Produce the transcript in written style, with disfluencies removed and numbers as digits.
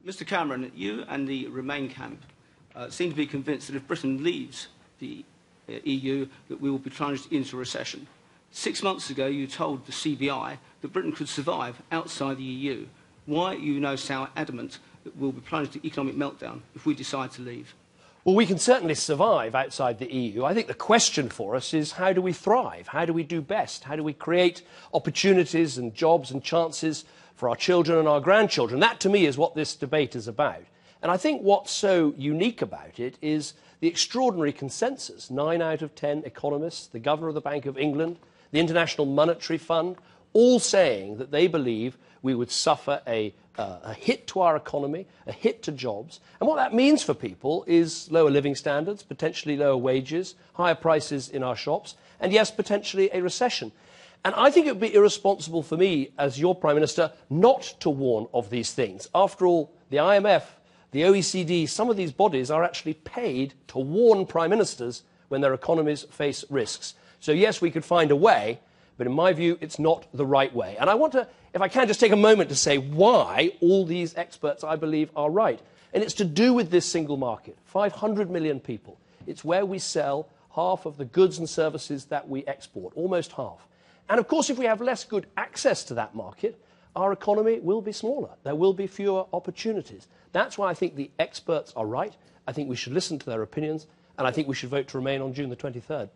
Mr. Cameron, you and the Remain camp seem to be convinced that if Britain leaves the EU, that we will be plunged into recession. 6 months ago, you told the CBI that Britain could survive outside the EU. Why are you now so adamant that we'll be plunged into economic meltdown if we decide to leave? Well, we can certainly survive outside the EU. I think the question for us is, how do we thrive? How do we do best? How do we create opportunities and jobs and chances for our children and our grandchildren? That, to me, is what this debate is about. And I think what's so unique about it is the extraordinary consensus. 9 out of 10 economists, the Governor of the Bank of England, the International Monetary Fund, all saying that they believe we would suffer a hit to our economy, a hit to jobs. And what that means for people is lower living standards, potentially lower wages, higher prices in our shops, and yes, potentially a recession. And I think it would be irresponsible for me, as your Prime Minister, not to warn of these things. After all, the IMF, the OECD, some of these bodies are actually paid to warn Prime Ministers when their economies face risks. So yes, we could find a way, but in my view, it's not the right way. And I want to, if I can, just take a moment to say why all these experts, I believe, are right. And it's to do with this single market. 500 million people. It's where we sell half of the goods and services that we export, almost half. And of course, if we have less good access to that market, our economy will be smaller. There will be fewer opportunities. That's why I think the experts are right. I think we should listen to their opinions, and I think we should vote to remain on June the 23rd.